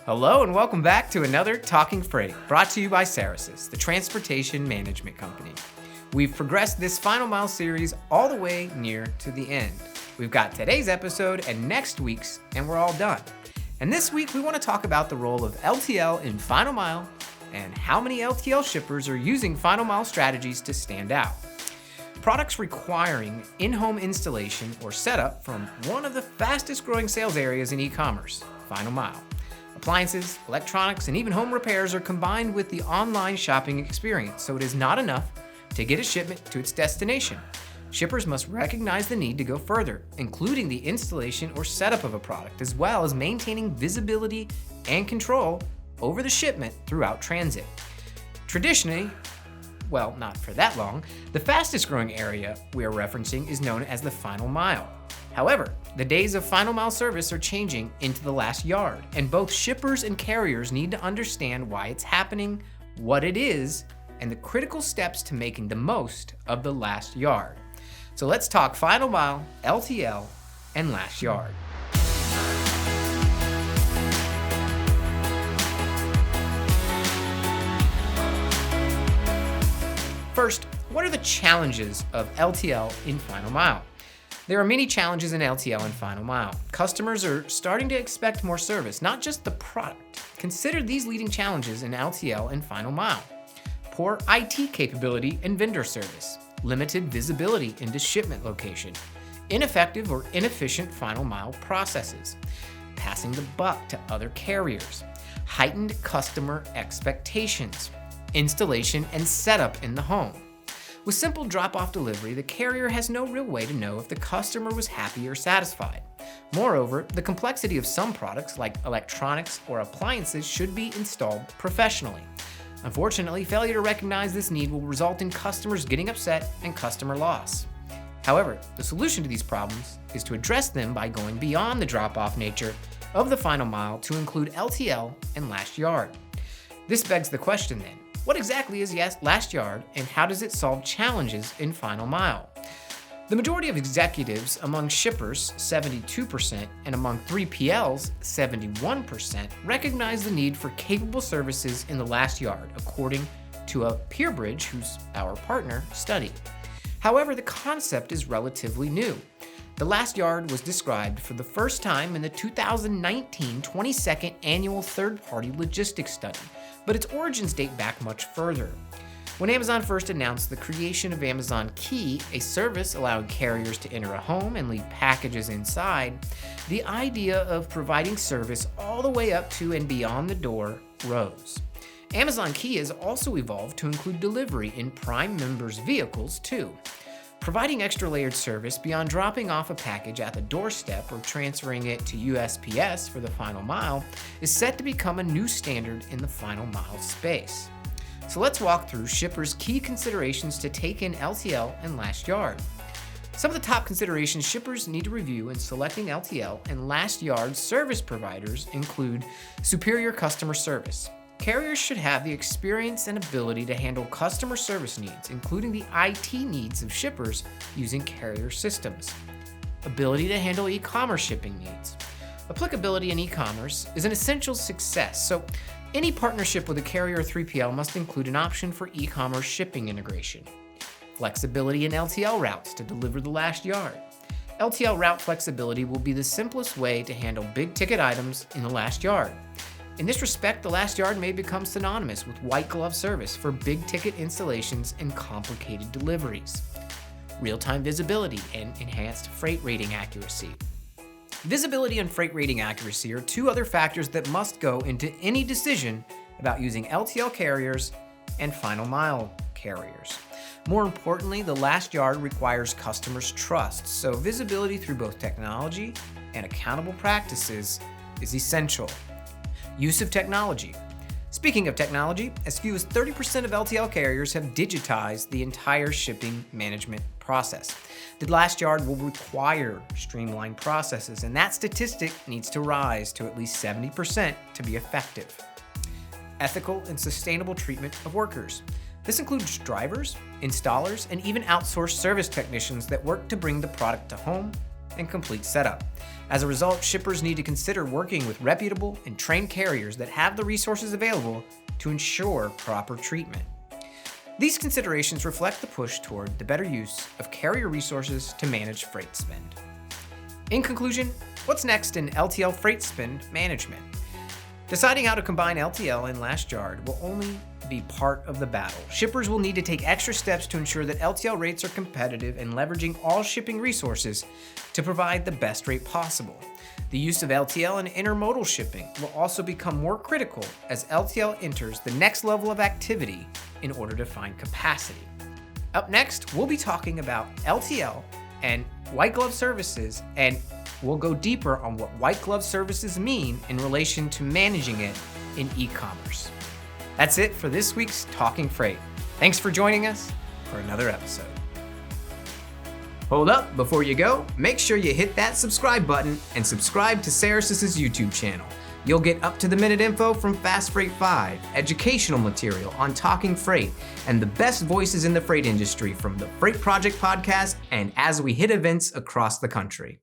Hello and welcome back to another Talking Freight, brought to you by Ceresys, the transportation management company. We've progressed this Final Mile series all the way near to the end. We've got today's episode and next week's, and we're all done. And this week we want to talk about the role of LTL in Final Mile and how many LTL shippers are using Final Mile strategies to stand out. Products requiring in-home installation or setup from one of the fastest growing sales areas in e-commerce, Final Mile. Appliances, electronics, and even home repairs are combined with the online shopping experience, so it is not enough to get a shipment to its destination. Shippers must recognize the need to go further, including the installation or setup of a product, as well as maintaining visibility and control over the shipment throughout transit. Traditionally, well, not for that long, the fastest growing area we are referencing is known as the Final Mile. However, the days of Final Mile service are changing into the last yard, and both shippers and carriers need to understand why it's happening, what it is, and the critical steps to making the most of the last yard. So let's talk Final Mile, LTL, and Last Yard. First, what are the challenges of LTL in Final Mile? There are many challenges in LTL and Final Mile. Customers are starting to expect more service, not just the product. Consider these leading challenges in LTL and Final Mile. Poor IT capability and vendor service, limited visibility into shipment location, ineffective or inefficient Final Mile processes, passing the buck to other carriers, heightened customer expectations, installation and setup in the home. With simple drop-off delivery, the carrier has no real way to know if the customer was happy or satisfied. Moreover, the complexity of some products like electronics or appliances should be installed professionally. Unfortunately, failure to recognize this need will result in customers getting upset and customer loss. However, the solution to these problems is to address them by going beyond the drop-off nature of the Final Mile to include LTL and Last Yard. This begs the question then, what exactly is Last Yard and how does it solve challenges in Final Mile? The majority of executives among shippers, 72%, and among 3PLs, 71%, recognize the need for capable services in the Last Yard, according to a PeerBridge, who's our partner, study. However, the concept is relatively new. The Last Yard was described for the first time in the 2019 22nd Annual Third-Party Logistics Study, but its origins date back much further. When Amazon first announced the creation of Amazon Key, a service allowing carriers to enter a home and leave packages inside, the idea of providing service all the way up to and beyond the door rose. Amazon Key has also evolved to include delivery in Prime members' vehicles too. Providing extra layered service beyond dropping off a package at the doorstep or transferring it to USPS for the Final Mile is set to become a new standard in the Final Mile space. So let's walk through shippers' key considerations to take in LTL and Last Yard. Some of the top considerations shippers need to review in selecting LTL and Last Yard service providers include superior customer service. Carriers should have the experience and ability to handle customer service needs, including the IT needs of shippers using carrier systems. Ability to handle e-commerce shipping needs. Applicability in e-commerce is an essential success, so any partnership with a carrier or 3PL must include an option for e-commerce shipping integration. Flexibility in LTL routes to deliver the Last Yard. LTL route flexibility will be the simplest way to handle big-ticket items in the Last Yard. In this respect, the Last Yard may become synonymous with white glove service for big-ticket installations and complicated deliveries. Real-time visibility and enhanced freight rating accuracy. Visibility and freight rating accuracy are two other factors that must go into any decision about using LTL carriers and Final Mile carriers. More importantly, the Last Yard requires customers' trust, so visibility through both technology and accountable practices is essential. Use of technology. Speaking of technology, as few as 30% of LTL carriers have digitized the entire shipping management process. The Last Yard will require streamlined processes, and that statistic needs to rise to at least 70% to be effective. Ethical and sustainable treatment of workers. This includes drivers, installers, and even outsourced service technicians that work to bring the product to home and complete setup. As a result, shippers need to consider working with reputable and trained carriers that have the resources available to ensure proper treatment. These considerations reflect the push toward the better use of carrier resources to manage freight spend. In conclusion, what's next in LTL freight spend management? Deciding how to combine LTL and Last Yard will only be part of the battle. Shippers will need to take extra steps to ensure that LTL rates are competitive and leveraging all shipping resources to provide the best rate possible. The use of LTL and intermodal shipping will also become more critical as LTL enters the next level of activity in order to find capacity. Up next, we'll be talking about LTL and white glove services, and we'll go deeper on what white glove services mean in relation to managing it in e-commerce. That's it for this week's Talking Freight. Thanks for joining us for another episode. Hold up, before you go, make sure you hit that subscribe button and subscribe to Ceresys' YouTube channel. You'll get up-to-the-minute info from Fast Freight 5, educational material on Talking Freight, and the best voices in the freight industry from the Freight Project podcast and As We Hit events across the country.